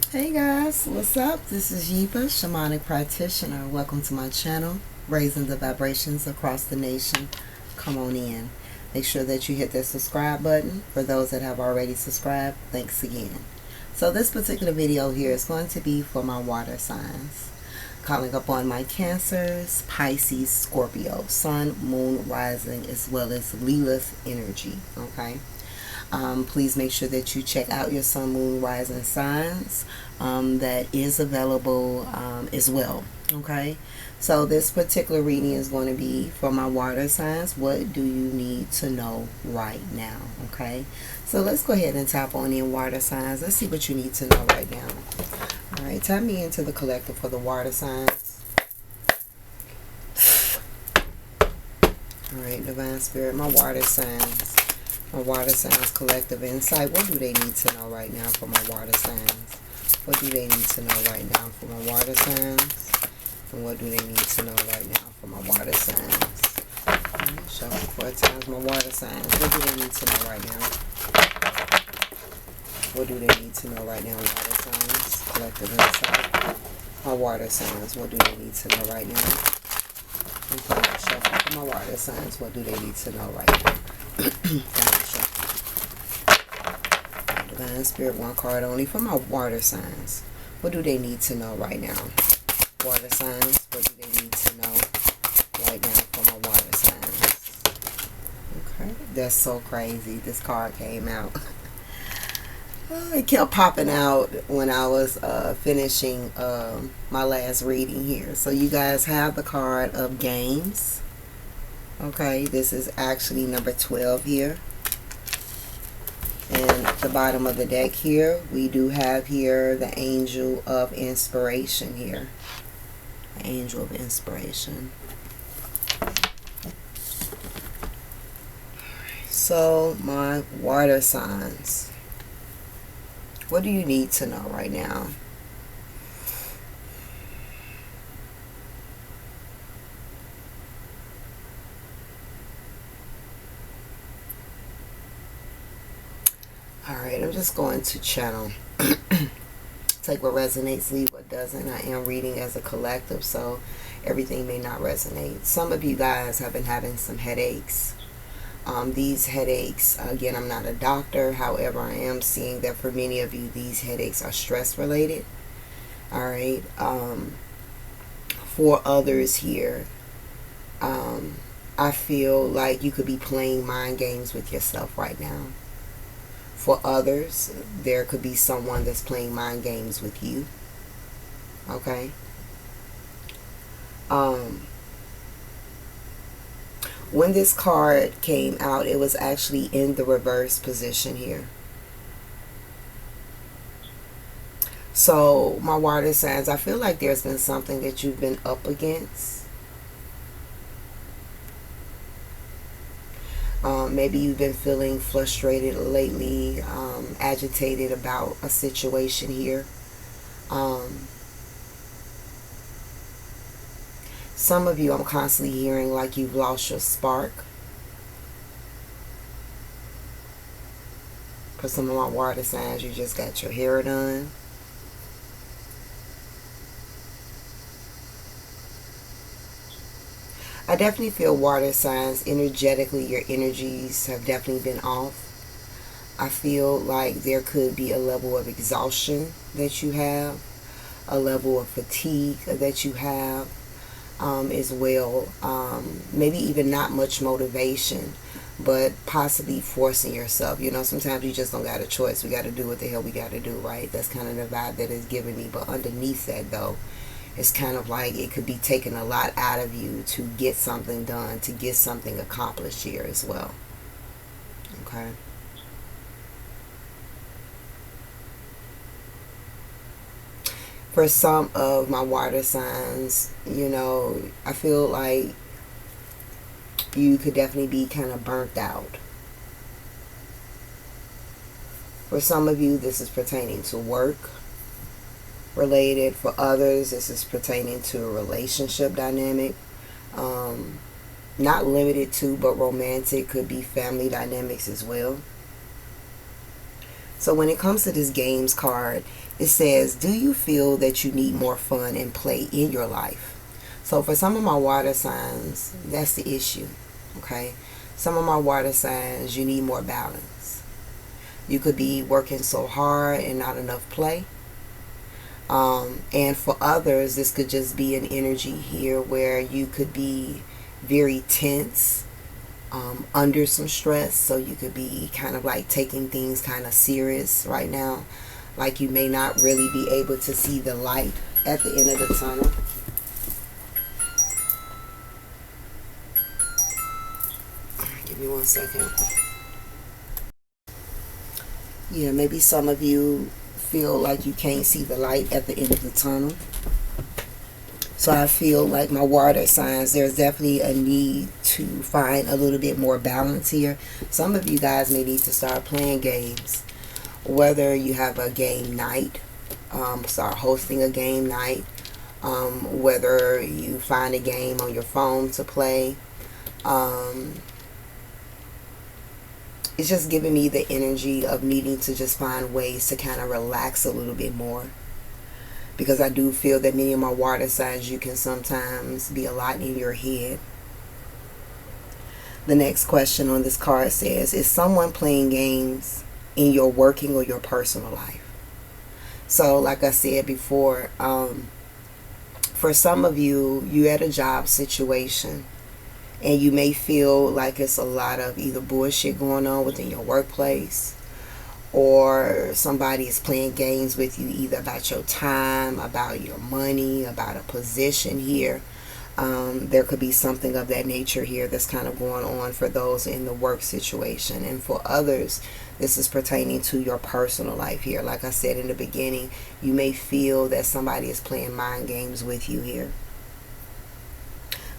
Hey guys, what's up? This is Yepa, Shamanic Practitioner. Welcome to my channel, raising the vibrations across the nation. Come on in. Make sure that you hit that subscribe button. For those that have already subscribed, thanks again. So this particular video here is going to be for my water signs. Calling upon my Cancers, Pisces, Scorpio, Sun, Moon, Rising, as well as Lilith energy. Okay. Please make sure that you check out your Sun, Moon, Rising signs. That is available as well. Okay, so this particular reading is going to be for my water signs. What do you need to know right now? Okay, so let's go ahead and tap on in water signs. Let's see what you need to know right now. All right, tap me into the collective for the water signs. All right, Divine Spirit, my water signs. My water signs collective insight. What do they need to know right now for my water signs? What do they need to know right now for my water signs? And what do they need to know right now for my water signs? Right, shuffle 4 times my water signs. What do they need to know right now? What do they need to know right now, water signs? Collective insight. My water signs. What do they need to know right now? Okay, shuffle for my water signs. What do they need to know right now? Divine Spirit, one card only for my water signs. What do they need to know right now? Water signs, what do they need to know right now for my water signs? Okay, that's so crazy. This card came out. It kept popping out when I was finishing my last reading here. So you guys have the card of games. Okay, this is actually number 12 here. And at the bottom of the deck here, we do have here the Angel of Inspiration here. The Angel of Inspiration. So, my water signs. What do you need to know right now? Alright, I'm just going to channel. Take what resonates, leave what doesn't. I am reading as a collective, so everything may not resonate. Some of you guys have been having some headaches. These headaches, again, I'm not a doctor. However, I am seeing that for many of you, these headaches are stress related. Alright. For others here, I feel like you could be playing mind games with yourself right now. For others, there could be someone that's playing mind games with you. Okay? When this card came out, it was actually in the reverse position here. So, my water signs, I feel like there's been something that you've been up against. Maybe you've been feeling frustrated lately, agitated about a situation here. Some of you, I'm constantly hearing like you've lost your spark. For some of my water signs, you just got your hair done. I definitely feel water signs, energetically, your energies have definitely been off. I feel like there could be a level of exhaustion that you have, a level of fatigue that you have as well. Maybe even not much motivation, but possibly forcing yourself. You know, sometimes you just don't got a choice. We got to do what the hell we got to do, right? That's kind of the vibe that is giving me. But underneath that, though, it's kind of like it could be taking a lot out of you to get something done, to get something accomplished here as well. Okay. For some of my water signs, you know, I feel like you could definitely be kind of burnt out. For some of you, this is pertaining to work related. For others, this is pertaining to a relationship dynamic. Not limited to, but romantic, could be family dynamics as well. So when it comes to this games card, it says, do you feel that you need more fun and play in your life? So for some of my water signs, that's the issue. Okay? Some of my water signs, you need more balance. You could be working so hard and not enough play. And for others, this could just be an energy here where you could be very tense, under some stress. So you could be kind of like taking things kind of serious right now. Like you may not really be able to see the light at the end of the tunnel. Give me 1 second. Yeah, maybe some of you feel like you can't see the light at the end of the tunnel. So I feel like my water signs, there's definitely a need to find a little bit more balance here. Some of you guys may need to start playing games. Whether you have a game night, start hosting a game night. Whether you find a game on your phone to play. It's just giving me the energy of needing to just find ways to kind of relax a little bit more. Because I do feel that many of my water signs, you can sometimes be a lot in your head. The next question on this card says, is someone playing games in your working or your personal life? So like I said before, for some of you, you're at a job situation and you may feel like it's a lot of either bullshit going on within your workplace, or somebody is playing games with you either about your time, about your money, about a position here. There could be something of that nature here that's kind of going on for those in the work situation. And for others, this is pertaining to your personal life here. Like I said in the beginning, you may feel that somebody is playing mind games with you here.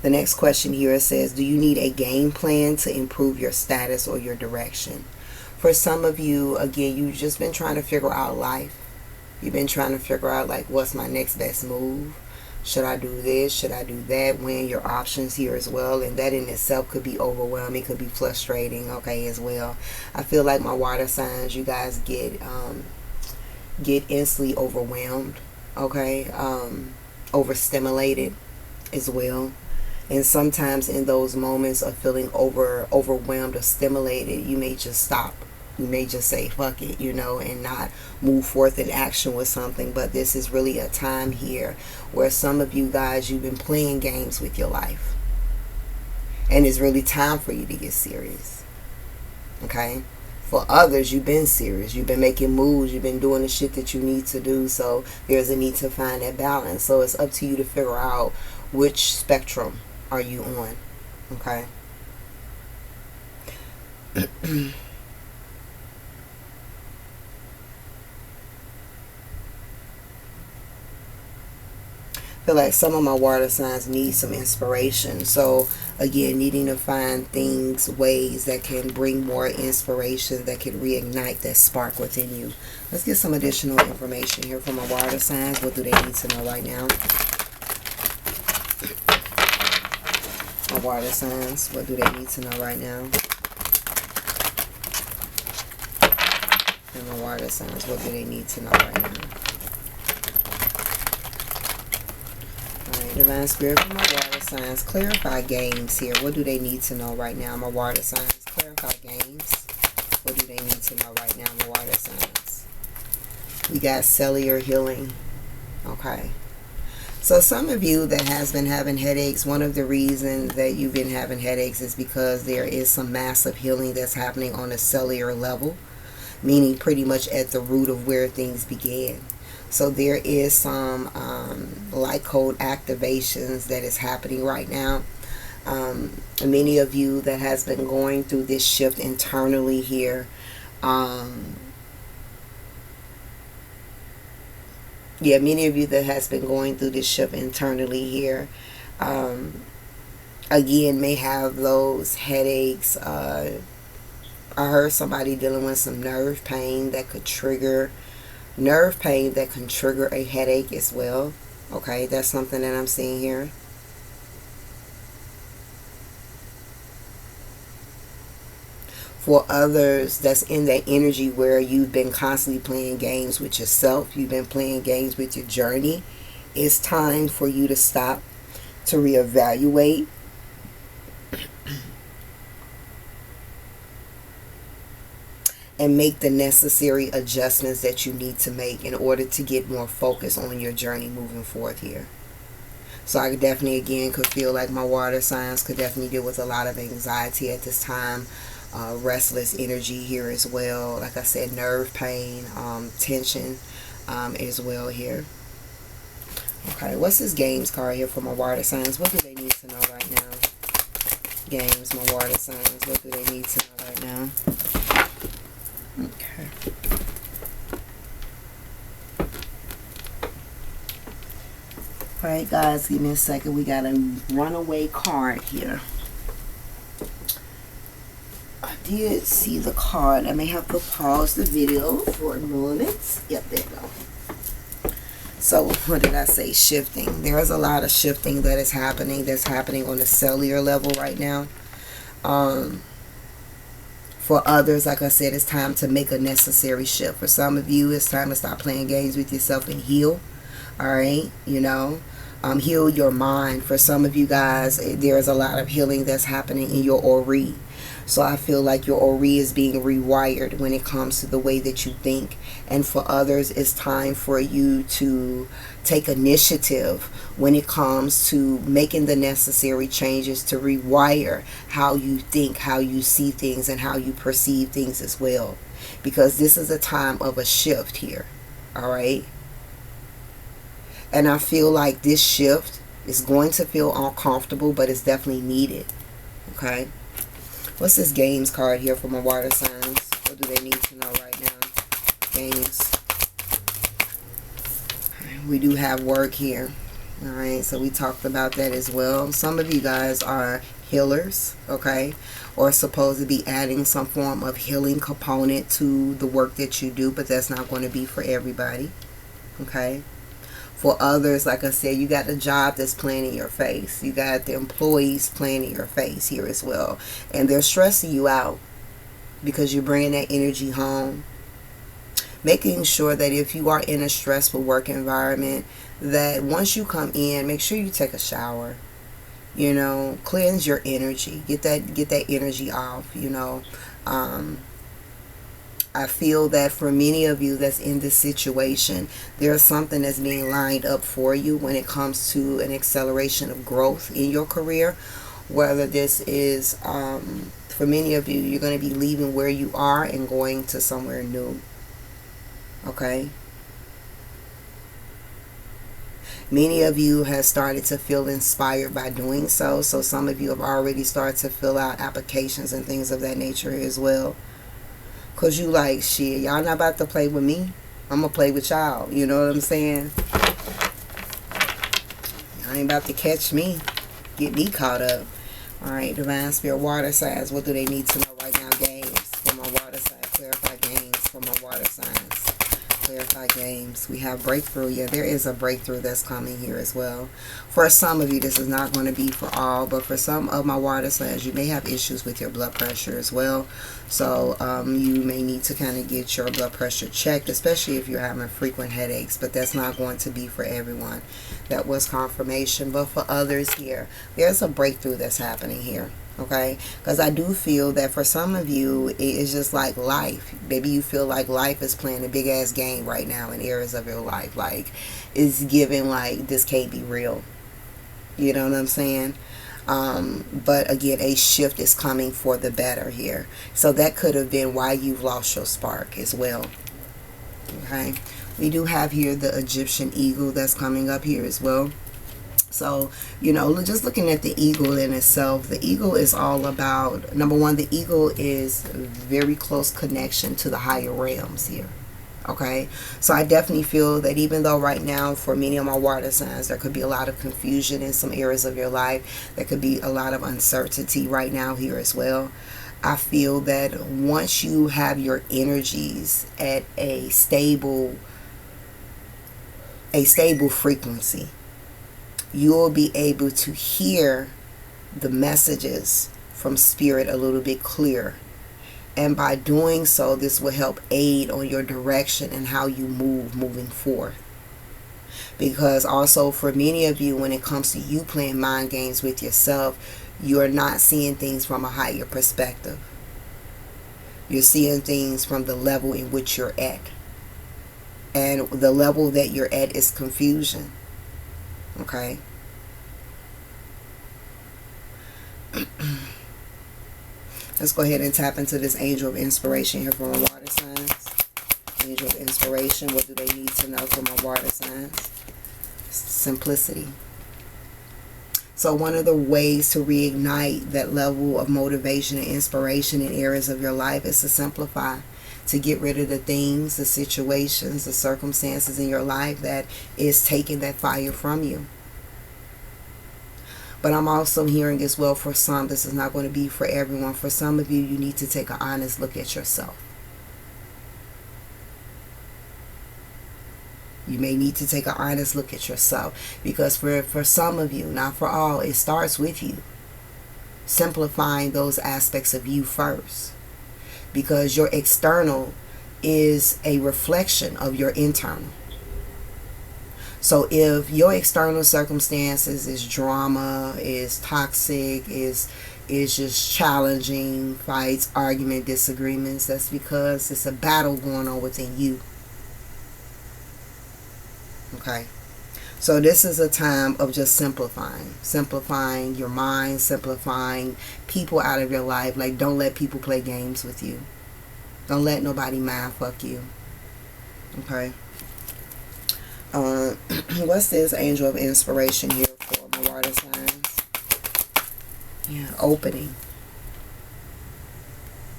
The next question here says, do you need a game plan to improve your status or your direction? For some of you, again, you've just been trying to figure out life. You've been trying to figure out, like, what's my next best move? Should I do this? Should I do that? Weighing your options here as well. And that in itself could be overwhelming, could be frustrating, okay, as well. I feel like my water signs, you guys get instantly overwhelmed, okay, overstimulated as well. And sometimes in those moments of feeling overwhelmed or stimulated, you may just stop. You may just say, fuck it, you know, and not move forth in action with something. But this is really a time here where some of you guys, you've been playing games with your life. And it's really time for you to get serious. Okay? For others, you've been serious. You've been making moves. You've been doing the shit that you need to do. So there's a need to find that balance. So it's up to you to figure out which spectrum are you on. Okay? Feel like some of my water signs need some inspiration. So again, needing to find things, ways that can bring more inspiration, that can reignite that spark within you. Let's get some additional information here from my water signs. What do they need to know right now? My water signs, what do they need to know right now? And my water signs, what do they need to know right now? Alright, Divine Spirit for my water signs, clarify games here. What do they need to know right now? My water signs, clarify games. What do they need to know right now? My water signs. We got cellular healing. Okay. So some of you that has been having headaches, one of the reasons that you've been having headaches is because there is some massive healing that's happening on a cellular level, meaning pretty much at the root of where things began. So there is some light code activations that is happening right now. Many of you that has been going through this shift internally here, many of you that has been going through this shift internally here, again, may have those headaches. I heard somebody dealing with some nerve pain that could trigger, a headache as well. Okay, that's something that I'm seeing here. For others that's in that energy where you've been constantly playing games with yourself, you've been playing games with your journey, it's time for you to stop, to reevaluate, and make the necessary adjustments that you need to make in order to get more focus on your journey moving forth here. So I definitely, again, could feel like my water signs could definitely deal with a lot of anxiety at this time. Restless energy here as well. Like I said, nerve pain, tension as well here. Okay, what's this games card here for my water signs? What do they need to know right now? Games, my water signs. What do they need to know right now? Okay. Alright guys, give me a second. We got a runaway card here. I did see the card. I may have to pause the video for a moment. Yep, there you go. So what did I say? Shifting. There's a lot of shifting that is happening. That's happening on the cellular level right now. For others, like I said, it's time to make a necessary shift. For some of you, it's time to stop playing games with yourself and heal. Alright, you know, heal your mind. For some of you guys, there's a lot of healing that's happening in your Ori. So I feel like your Ori is being rewired when it comes to the way that you think. And for others, it's time for you to take initiative when it comes to making the necessary changes to rewire how you think, how you see things, and how you perceive things as well. Because this is a time of a shift here. Alright? And I feel like this shift is going to feel uncomfortable, but it's definitely needed. Okay? What's this games card here for my water signs? What do they need to know right now? Games. We do have work here. Alright, so we talked about that as well. Some of you guys are healers, okay? Or supposed to be adding some form of healing component to the work that you do, but that's not going to be for everybody. Okay? For others, like I said, you got the job that's playing in your face. You got the employees playing in your face here as well. And they're stressing you out because you're bringing that energy home. Making sure that if you are in a stressful work environment, that once you come in, make sure you take a shower. You know, cleanse your energy. Get that energy off, you know. I feel that for many of you that's in this situation, there's something that's being lined up for you when it comes to an acceleration of growth in your career. Whether this is, for many of you, you're going to be leaving where you are and going to somewhere new. Okay? Many of you have started to feel inspired by doing so. So some of you have already started to fill out applications and things of that nature as well. Because you like, shit, y'all not about to play with me. I'm going to play with y'all. You know what I'm saying? Y'all ain't about to catch me. Get me caught up. Alright, Divine Spirit water signs. What do they need to know right now? Games for my water signs. Clarify games for my water signs. Clarify games. We have breakthrough. Yeah, there is a breakthrough that's coming here as well. For some of you, this is not going to be for all, but for some of my water signs, you may have issues with your blood pressure as well. So you may need to kind of get your blood pressure checked, especially if you're having frequent headaches, but that's not going to be for everyone. That was confirmation. But for others here, there's a breakthrough that's happening here. Okay, because I do feel that for some of you, it is just like life. Maybe you feel like life is playing a big ass game right now in areas of your life. Like, it's giving like this can't be real. You know what I'm saying? But again, a shift is coming for the better here. So that could have been why you've lost your spark as well. Okay, we do have here the Egyptian eagle that's coming up here as well. So, you know, just looking at the eagle in itself, the eagle is all about, number one, the eagle is very close connection to the higher realms here. Okay, so I definitely feel that even though right now for many of my water signs there could be a lot of confusion in some areas of your life, there could be a lot of uncertainty right now here as well. I feel that once you have your energies at a stable frequency, you'll be able to hear the messages from spirit a little bit clearer. And by doing so, this will help aid on your direction and how you moving forward. Because also for many of you, when it comes to you playing mind games with yourself, you're not seeing things from a higher perspective. You're seeing things from the level in which you're at. And the level that you're at is confusion. Okay? Let's go ahead and tap into this angel of inspiration here from my water signs. Angel of inspiration, what do they need to know from my water signs? Simplicity. So one of the ways to reignite that level of motivation and inspiration in areas of your life is to simplify. To get rid of the things, the situations, the circumstances in your life that is taking that fire from you. But I'm also hearing as well, for some, this is not going to be for everyone. For some of you, you need to take an honest look at yourself. You may need to take an honest look at yourself. Because for some of you, not for all, it starts with you. Simplifying those aspects of you first. Because your external is a reflection of your internal. So if your external circumstances is drama, is toxic, is just challenging, fights, argument, disagreements, that's because it's a battle going on within you. Okay? So this is a time of just simplifying. Simplifying your mind, simplifying people out of your life. Like, don't let people play games with you. Don't let nobody mind fuck you. Okay? What's this angel of inspiration here for my water signs? Yeah, opening.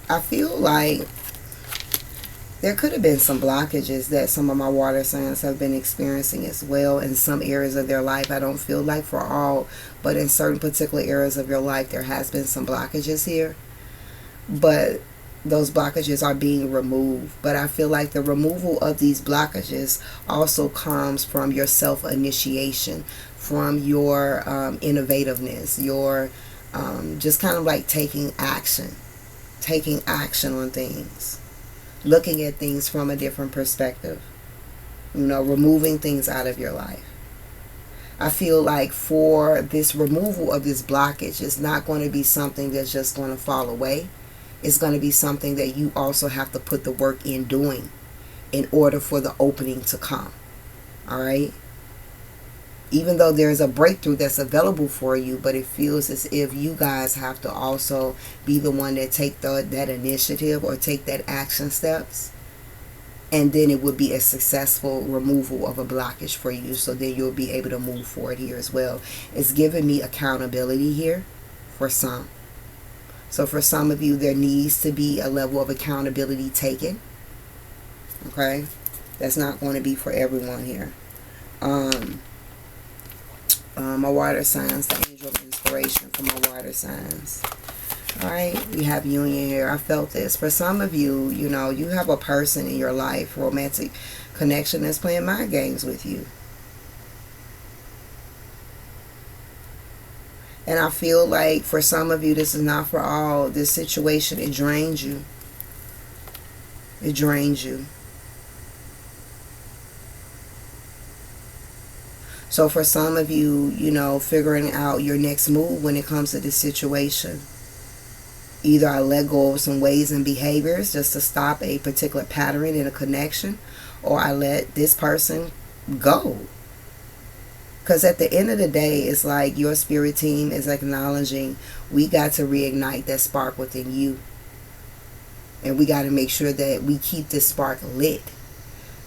I feel like there could have been some blockages that some of my water signs have been experiencing as well in some areas of their life. I don't feel like for all, but in certain particular areas of your life there has been some blockages here. But those blockages are being removed. But I feel like the removal of these blockages also comes from your self-initiation, from your innovativeness, your just kind of like taking action on things, looking at things from a different perspective, removing things out of your life. I feel like for this removal of this blockage, it's not going to be something that's just going to fall away. It's going to be something that you also have to put the work in doing in order for the opening to come. All right? Even though there's a breakthrough that's available for you, but it feels as if you guys have to also be the one that take that initiative or take that action steps. And then it would be a successful removal of a blockage for you. So then you'll be able to move forward here as well. It's giving me accountability here for some. So for some of you, there needs to be a level of accountability taken. Okay? That's not going to be for everyone here. My water signs, the angel of inspiration for my water signs. Alright, we have union here. I felt this. For some of you, you have a person in your life, romantic connection, that's playing mind games with you. And I feel like for some of you, this is not for all. This situation, it drains you. It drains you. So for some of you, figuring out your next move when it comes to this situation. Either I let go of some ways and behaviors just to stop a particular pattern in a connection, or I let this person go. Because at the end of the day, it's like your spirit team is acknowledging we got to reignite that spark within you. And we got to make sure that we keep this spark lit.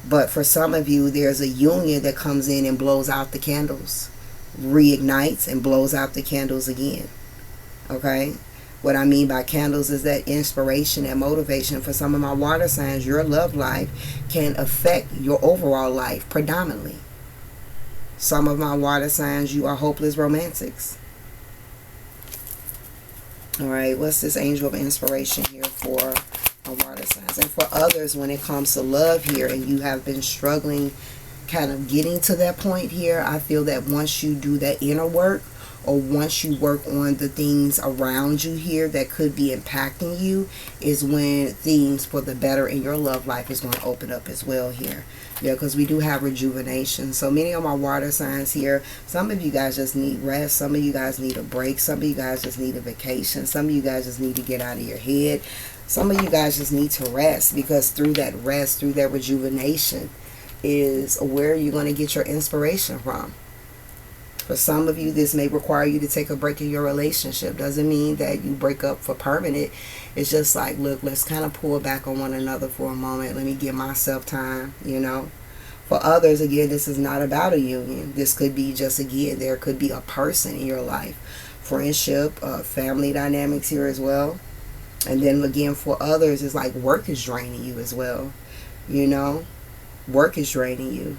But for some of you, there's a union that comes in and blows out the candles. Reignites and blows out the candles again. Okay? What I mean by candles is that inspiration and motivation. For some of my water signs, your love life can affect your overall life predominantly. Some of my water signs, you are hopeless romantics. Alright, what's this angel of inspiration here for my water signs? And for others, when it comes to love here, and you have been struggling kind of getting to that point here, I feel that once you do that inner work, or once you work on the things around you here that could be impacting you, is when things for the better in your love life is going to open up as well here. Yeah, because we do have rejuvenation. So many of my water signs here, some of you guys just need rest. Some of you guys need a break. Some of you guys just need a vacation. Some of you guys just need to get out of your head. Some of you guys just need to rest, because through that rest, through that rejuvenation, is where you're going to get your inspiration from. For some of you, this may require you to take a break in your relationship. Doesn't mean that you break up for permanent. It's just like, look, let's kind of pull back on one another for a moment. Let me give myself time, you know. For others, again, this is not about a union. This could be just, again, there could be a person in your life. Friendship, family dynamics here as well. And then again, for others, it's like work is draining you as well. You know, work is draining you.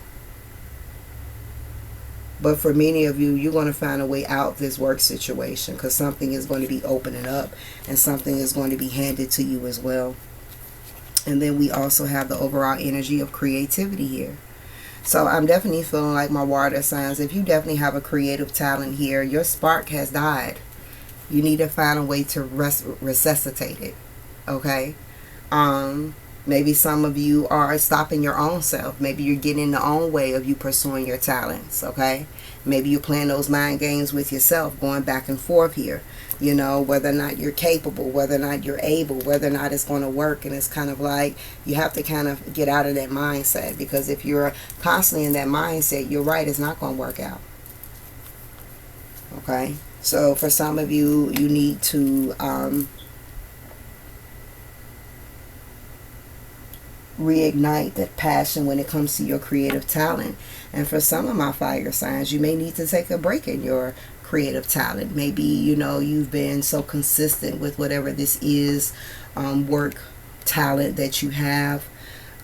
But for many of you, you're going to find a way out this work situation, because something is going to be opening up and something is going to be handed to you as well. And then we also have the overall energy of creativity here. So I'm definitely feeling like, my water signs, if you definitely have a creative talent here, your spark has died. You need to find a way to resuscitate it. Okay? Maybe some of you are stopping your own self. Maybe you're getting in the own way of you pursuing your talents, okay? Maybe you're playing those mind games with yourself, going back and forth here. You know, whether or not you're capable, whether or not you're able, whether or not it's going to work. And it's kind of like, you have to kind of get out of that mindset. Because if you're constantly in that mindset, you're right, it's not going to work out. Okay? So for some of you, you need to reignite that passion when it comes to your creative talent. And for some of my fire signs, you may need to take a break in your creative talent. Maybe, you know, you've been so consistent with whatever this is, work talent that you have,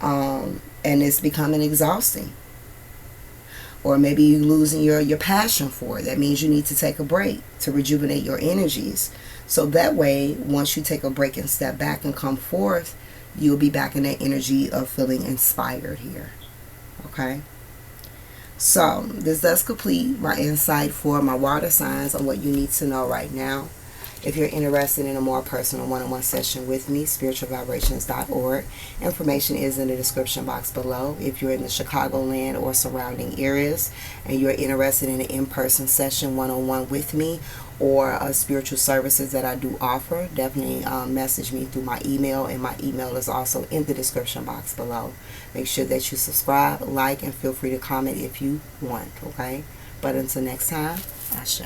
and it's becoming exhausting. Or maybe you're losing your passion for it. That means you need to take a break to rejuvenate your energies. So that way, once you take a break and step back and come forth, you'll be back in that energy of feeling inspired here. Okay? So, this does complete my insight for my water signs on what you need to know right now. If you're interested in a more personal one-on-one session with me, spiritualvibrations.org. Information is in the description box below. If you're in the Chicagoland or surrounding areas and you're interested in an in-person session one-on-one with me, or spiritual services that I do offer, definitely message me through my email, and my email is also in the description box below. Make sure that you subscribe, like, and feel free to comment if you want, okay? But until next time, Ashe.